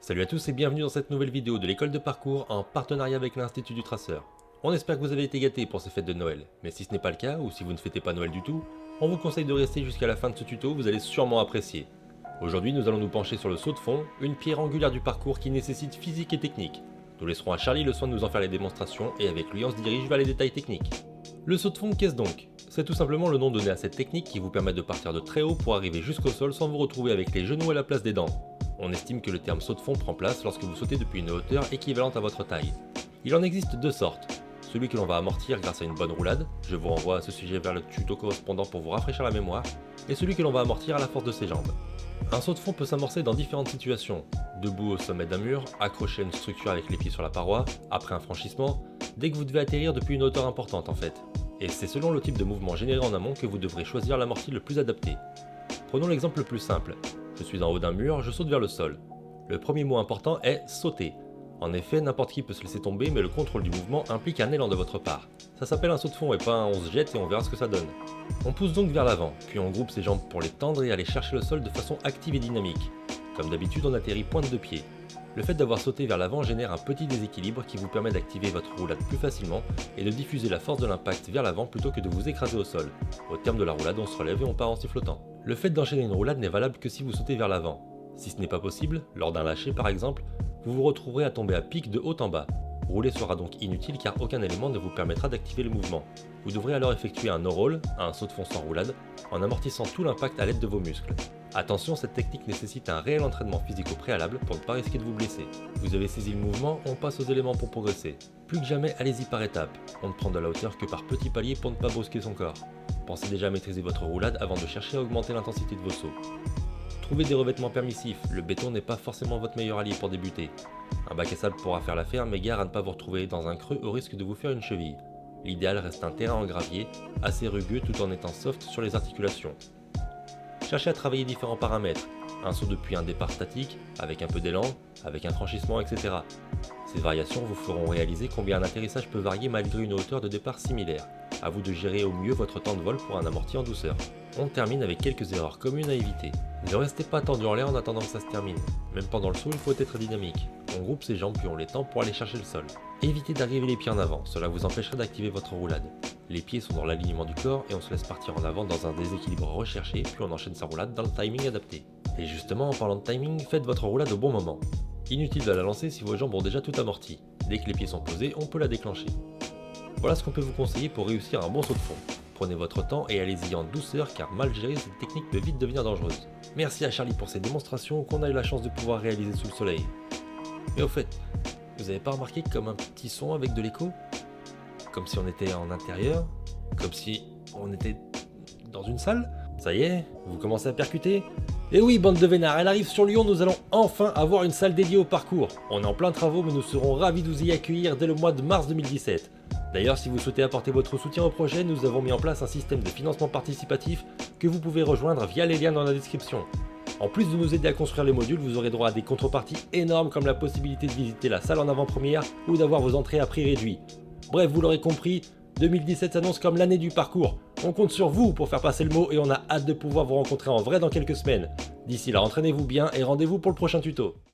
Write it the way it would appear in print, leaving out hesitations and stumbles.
Salut à tous et bienvenue dans cette nouvelle vidéo de l'école de parcours en partenariat avec l'Institut du Traceur. On espère que vous avez été gâtés pour ces fêtes de Noël, mais si ce n'est pas le cas ou si vous ne fêtez pas Noël du tout, on vous conseille de rester jusqu'à la fin de ce tuto, vous allez sûrement apprécier. Aujourd'hui nous allons nous pencher sur le saut de fond, une pierre angulaire du parcours qui nécessite physique et technique. Nous laisserons à Charlie le soin de nous en faire les démonstrations et avec lui on se dirige vers les détails techniques. Le saut de fond, qu'est-ce donc? C'est tout simplement le nom donné à cette technique qui vous permet de partir de très haut pour arriver jusqu'au sol sans vous retrouver avec les genoux à la place des dents. On estime que le terme saut de fond prend place lorsque vous sautez depuis une hauteur équivalente à votre taille. Il en existe deux sortes. Celui que l'on va amortir grâce à une bonne roulade, je vous renvoie à ce sujet vers le tuto correspondant pour vous rafraîchir la mémoire, et celui que l'on va amortir à la force de ses jambes. Un saut de fond peut s'amorcer dans différentes situations, debout au sommet d'un mur, accroché à une structure avec les pieds sur la paroi, après un franchissement, dès que vous devez atterrir depuis une hauteur importante en fait. Et c'est selon le type de mouvement généré en amont que vous devrez choisir l'amorti le plus adapté. Prenons l'exemple le plus simple. Je suis en haut d'un mur, je saute vers le sol. Le premier mot important est sauter. En effet, n'importe qui peut se laisser tomber, mais le contrôle du mouvement implique un élan de votre part. Ça s'appelle un saut de fond et pas un on se jette et on verra ce que ça donne. On pousse donc vers l'avant, puis on groupe ses jambes pour les tendre et aller chercher le sol de façon active et dynamique. Comme d'habitude, on atterrit pointe de pied. Le fait d'avoir sauté vers l'avant génère un petit déséquilibre qui vous permet d'activer votre roulade plus facilement et de diffuser la force de l'impact vers l'avant plutôt que de vous écraser au sol. Au terme de la roulade, on se relève et on part en sifflotant. Le fait d'enchaîner une roulade n'est valable que si vous sautez vers l'avant. Si ce n'est pas possible, lors d'un lâcher par exemple, vous vous retrouverez à tomber à pic de haut en bas. Rouler sera donc inutile car aucun élément ne vous permettra d'activer le mouvement. Vous devrez alors effectuer un no-roll, un saut de fond sans roulade, en amortissant tout l'impact à l'aide de vos muscles. Attention, cette technique nécessite un réel entraînement physique au préalable pour ne pas risquer de vous blesser. Vous avez saisi le mouvement, on passe aux éléments pour progresser. Plus que jamais, allez-y par étapes. On ne prend de la hauteur que par petits paliers pour ne pas brusquer son corps. Pensez déjà à maîtriser votre roulade avant de chercher à augmenter l'intensité de vos sauts. Trouvez des revêtements permissifs, le béton n'est pas forcément votre meilleur allié pour débuter. Un bac à sable pourra faire l'affaire, mais gare à ne pas vous retrouver dans un creux au risque de vous faire une cheville. L'idéal reste un terrain en gravier, assez rugueux tout en étant soft sur les articulations. Cherchez à travailler différents paramètres, un saut depuis un départ statique, avec un peu d'élan, avec un franchissement, etc. Ces variations vous feront réaliser combien un atterrissage peut varier malgré une hauteur de départ similaire. A vous de gérer au mieux votre temps de vol pour un amorti en douceur. On termine avec quelques erreurs communes à éviter. Ne restez pas tendu en l'air en attendant que ça se termine. Même pendant le saut, il faut être dynamique. On groupe ses jambes puis on les tend pour aller chercher le sol. Évitez d'arriver les pieds en avant, cela vous empêchera d'activer votre roulade. Les pieds sont dans l'alignement du corps et on se laisse partir en avant dans un déséquilibre recherché, puis on enchaîne sa roulade dans le timing adapté. Et justement, en parlant de timing, faites votre roulade au bon moment. Inutile de la lancer si vos jambes ont déjà tout amorti. Dès que les pieds sont posés, on peut la déclencher. Voilà ce qu'on peut vous conseiller pour réussir un bon saut de fond. Prenez votre temps et allez-y en douceur car mal gérée, cette technique peut vite devenir dangereuse. Merci à Charlie pour ces démonstrations qu'on a eu la chance de pouvoir réaliser sous le soleil. Mais au fait, vous avez pas remarqué comme un petit son avec de l'écho? Comme si on était en intérieur? Comme si on était dans une salle? Ça y est, vous commencez à percuter? Et oui, bande de vénards, elle arrive sur Lyon, nous allons enfin avoir une salle dédiée au parcours. On est en plein travaux mais nous serons ravis de vous y accueillir dès le mois de mars 2017. D'ailleurs, si vous souhaitez apporter votre soutien au projet, nous avons mis en place un système de financement participatif que vous pouvez rejoindre via les liens dans la description. En plus de nous aider à construire les modules, vous aurez droit à des contreparties énormes comme la possibilité de visiter la salle en avant-première ou d'avoir vos entrées à prix réduit. Bref, vous l'aurez compris, 2017 s'annonce comme l'année du parcours. On compte sur vous pour faire passer le mot et on a hâte de pouvoir vous rencontrer en vrai dans quelques semaines. D'ici là, entraînez-vous bien et rendez-vous pour le prochain tuto.